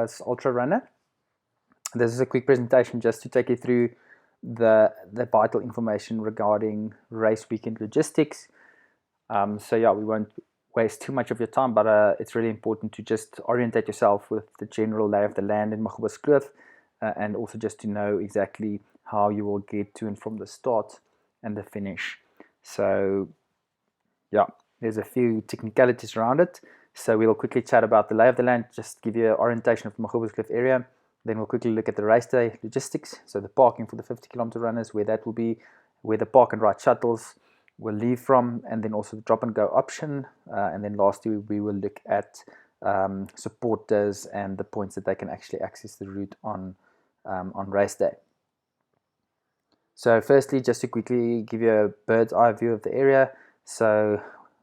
as Ultra Runner. This is a quick presentation just to take you through the vital information regarding race weekend logistics. So yeah, we won't waste too much of your time, but it's really important to just orientate yourself with the general lay of the land in Magoebas, and also just to know exactly how you will get to and from the start and the finish. So yeah, there's a few technicalities around it. So we'll quickly chat about the lay of the land, just give you an orientation of the Magoebas area. Then we'll quickly look at the race day logistics, so the parking for the 50-kilometer runners, where that will be, where the park and ride shuttles will leave from, and then also the drop and go option. And then lastly, we will look at supporters and the points that they can actually access the route on race day. So firstly, just to quickly give you a bird's eye view of the area. So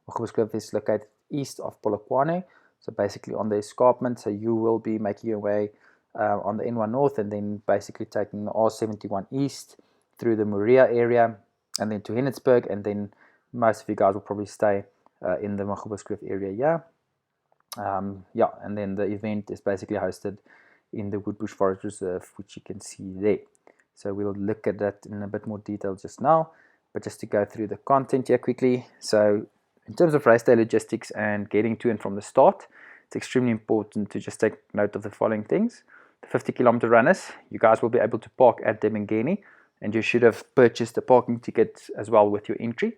Magoebas is located east of Polokwane, so basically on the escarpment. So you will be making your way on the N1 North, and then basically taking the R71 East through the Moria area, and then to Hennitzberg, and then most of you guys will probably stay in the Magoebas area. Yeah, and then the event is basically hosted in the Woodbush Forest Reserve, which you can see there. So we'll look at that in a bit more detail just now, but just to go through the content here quickly. So in terms of race day logistics and getting to and from the start, it's extremely important to just take note of the following things. The 50-kilometer runners, you guys will be able to park at Debengeni, and you should have purchased a parking ticket as well with your entry.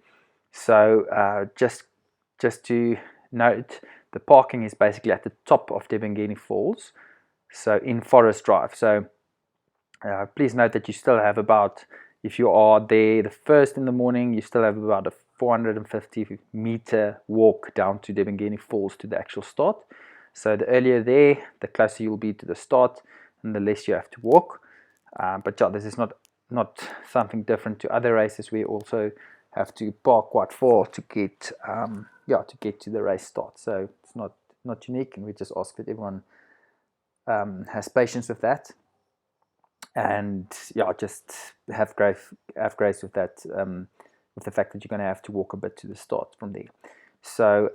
So just to note, the parking is basically at the top of Debengeni Falls, so in Forest Drive. So please note that you still have about, if you are there the first in the morning, you still have about a 450-meter walk down to Debengeni Falls to the actual start. So the earlier there, the closer you'll be to the start, and the less you have to walk. But yeah, this is not something different to other races. We also have to park quite far to get to the race start. So it's not unique, and we just ask that everyone has patience with that, and yeah, just have grace with that, with the fact that you're going to have to walk a bit to the start from there. So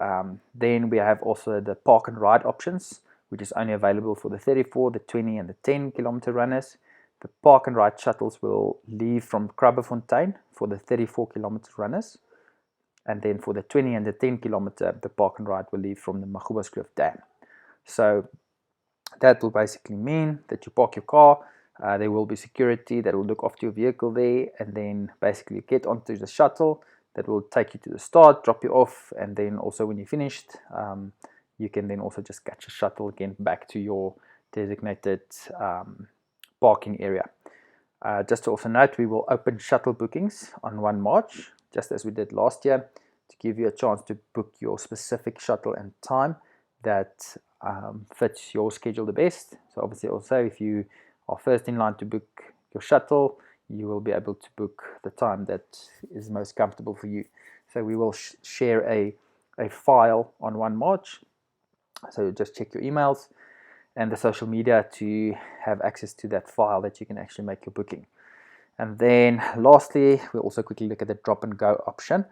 then we have also the park and ride options, which is only available for the 34, the 20 and the 10-kilometer runners. The park and ride shuttles will leave from Krabbefontein for the 34-kilometer runners, and then for the 20 and the 10-kilometer, the park and ride will leave from the Magoebas Dam. So that will basically mean that you park your car, there will be security that will look after your vehicle there, and then basically get onto the shuttle that will take you to the start, drop you off, and then also when you're finished, you can then also just catch a shuttle again back to your designated parking area. Just to also note, we will open shuttle bookings on 1 March, just as we did last year, to give you a chance to book your specific shuttle and time that fits your schedule the best. So obviously also, if you are first in line to book your shuttle, you will be able to book the time that is most comfortable for you. So we will share a file on 1 March. So just check your emails and the social media to have access to that file that you can actually make your booking. And then lastly, we'll also quickly look at the drop and go option.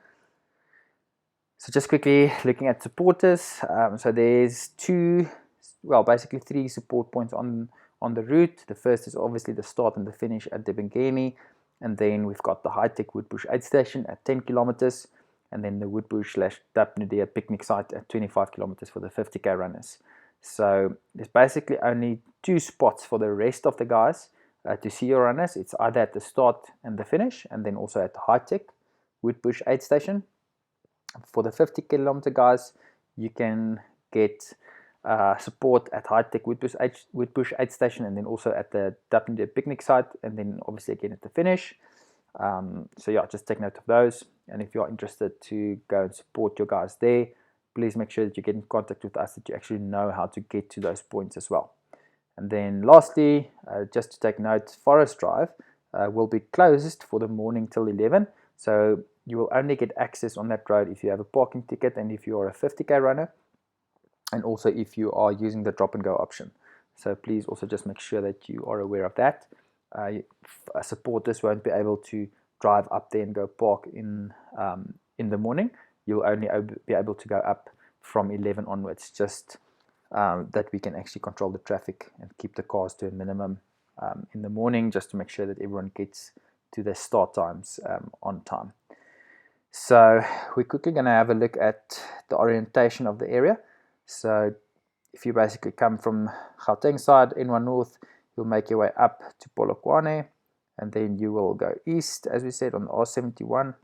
So just quickly looking at supporters. So there's basically 3 support points on the route. The first is obviously the start and the finish at Debengeni, and then we've got the high-tech Woodbush aid station at 10 kilometers, and then the Woodbush/Dapnudia picnic site at 25 kilometers for the 50k runners. So there's basically only 2 spots for the rest of the guys to see your runners. It's either at the start and the finish, and then also at the high-tech Woodbush aid station. For the 50-kilometer guys, you can get support at high-tech Woodbush aid station, and then also at the Dapnudia picnic site, and then obviously again at the finish. So yeah, just take note of those, and if you are interested to go and support your guys there, please make sure that you get in contact with us, that you actually know how to get to those points as well. And then lastly, just to take note, Forest Drive will be closed for the morning till 11, so you will only get access on that road if you have a parking ticket, and if you are a 50k runner, and also if you are using the drop and go option. So please also just make sure that you are aware of that. Supporters won't be able to drive up there and go park in the morning. You'll only be able to go up from 11 onwards, just that we can actually control the traffic and keep the cars to a minimum in the morning, just to make sure that everyone gets to their start times on time. So we're quickly going to have a look at the orientation of the area. So if you basically come from Gauteng side, N1 North, you'll make your way up to Polokwane, and then you will go east, as we said, on the R71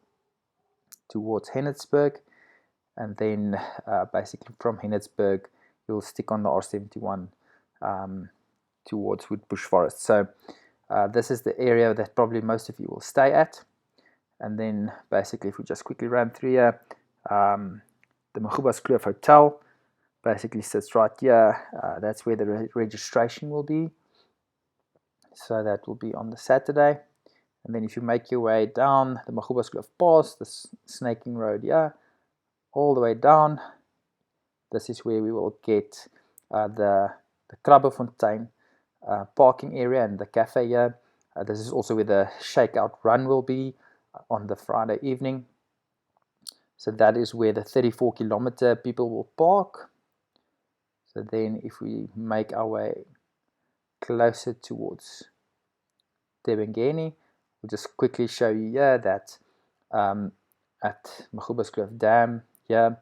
towards Hennitzberg, and then basically from Hennitzberg, you'll stick on the R71 towards Woodbush Forest. So this is the area that probably most of you will stay at. And then basically, if we just quickly run through here, the Magoebas Kloof Hotel basically sits right here. That's where the registration will be. So that will be on the Saturday. And then if you make your way down the Magoebas Kloof Pass, the snaking road here, all the way down, this is where we will get the Krabbefontein parking area and the cafe here. This is also where the shakeout run will be on the Friday evening. So that is where the 34-kilometer people will park. So then if we make our way closer towards Debengeni, we'll just quickly show you here that at Magoebas Kloof Dam here,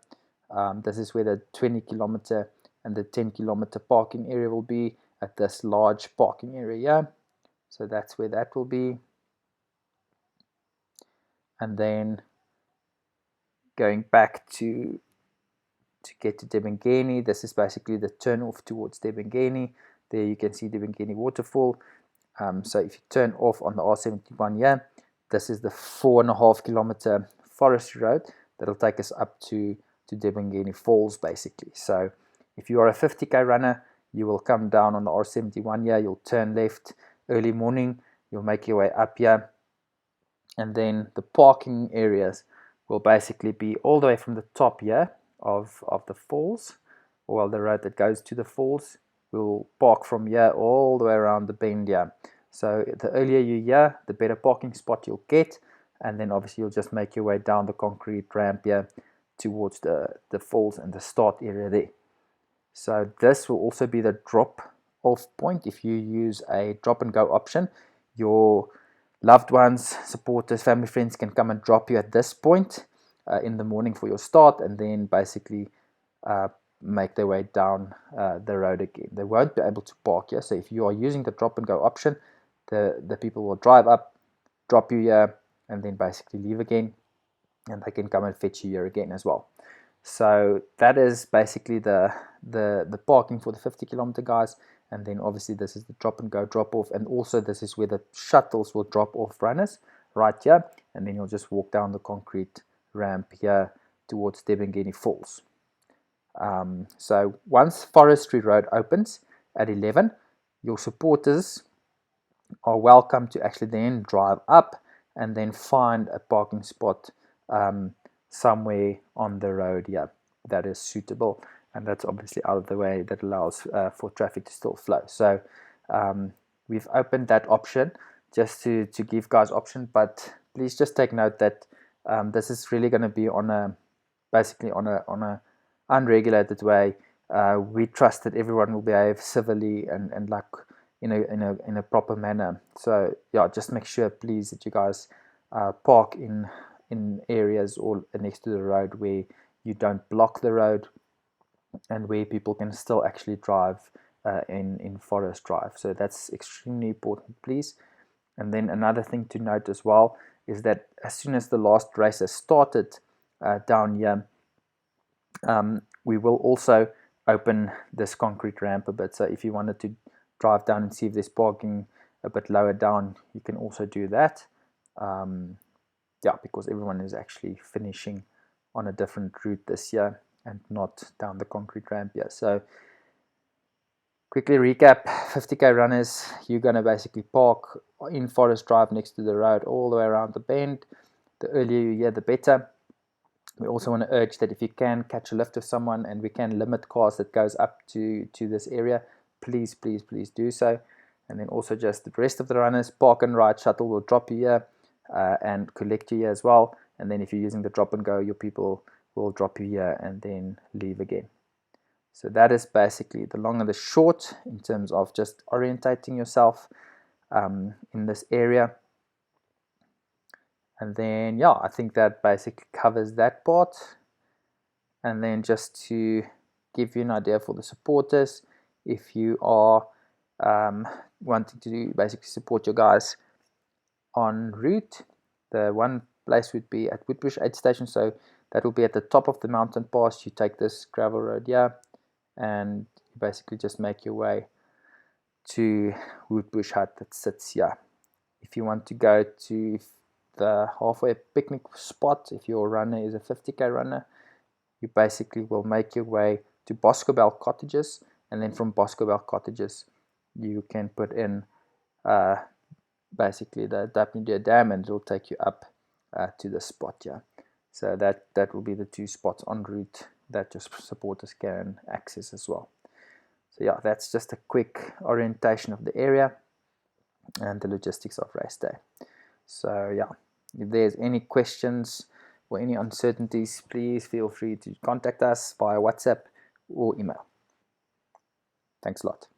this is where the 20-kilometer and the 10-kilometer parking area will be at this large parking area here. So that's where that will be. And then going back to get to Debengeni, this is basically the turn off towards Debengeni. There you can see Debengeni waterfall. So if you turn off on the R71 here, this is the 4.5-kilometer forestry road that'll take us up to Debengeni Falls basically. So if you are a 50k runner, you will come down on the R71 here, you'll turn left early morning, you'll make your way up here, and then the parking areas will basically be all the way from the top here of the falls, or the road that goes to the falls. We'll park from here all the way around the bend here. So the earlier you're here, the better parking spot you'll get, and then obviously you'll just make your way down the concrete ramp here towards the falls and the start area there. So this will also be the drop off point. If you use a drop and go option, your loved ones, supporters, family, friends can come and drop you at this point in the morning for your start, and then basically make their way down the road again. They won't be able to park here. So if you are using the drop and go option, the people will drive up, drop you here, and then basically leave again, and they can come and fetch you here again as well. So that is basically the parking for the 50-kilometer guys. And then obviously this is the drop and go drop off, and also this is where the shuttles will drop off runners right here, and then you'll just walk down the concrete ramp here towards Debengeni Falls. So once Forestry Road opens at 11, your supporters are welcome to actually then drive up and then find a parking spot somewhere on the road here that is suitable, and that's obviously out of the way, that allows for traffic to still flow. So we've opened that option just to give guys option, but please just take note that this is really going to be on a basically on a unregulated way. We trust that everyone will behave civilly and like in a proper manner. So yeah, just make sure please that you guys park in areas or next to the road where you don't block the road, and where people can still actually drive in Forest Drive. So that's extremely important, please. And then another thing to note as well is that as soon as the last race has started down here, we will also open this concrete ramp a bit. So if you wanted to drive down and see if there's parking a bit lower down, you can also do that. Yeah, because everyone is actually finishing on a different route this year and not down the concrete ramp here. So quickly recap, 50k runners, you're going to basically park in Forest Drive next to the road all the way around the bend. The earlier you're here, the better. We also want to urge that if you can catch a lift with someone, and we can limit cars that goes up to this area, please do so. And then also just the rest of the runners, park and ride shuttle will drop you here and collect you here as well. And then if you're using the drop and go, your people will drop you here and then leave again. So that is basically the long and the short in terms of just orientating yourself in this area. And then, yeah, I think that basically covers that part. And then just to give you an idea for the supporters, if you are wanting to basically support your guys en route, the one place would be at Woodbush Aid Station. So that will be at the top of the mountain pass. You take this gravel road here and you basically just make your way to Woodbush Hut that sits here. If you want to go to the halfway picnic spot, if your runner is a 50k runner, you basically will make your way to Boscobel Cottages, and then from Boscobel Cottages you can put in basically the Dapnidere Dam, and it will take you up to the spot here. So that will be the two spots en route that your supporters can access as well. So yeah, that's just a quick orientation of the area and the logistics of race day. So yeah, if there's any questions or any uncertainties, please feel free to contact us via WhatsApp or email. Thanks a lot.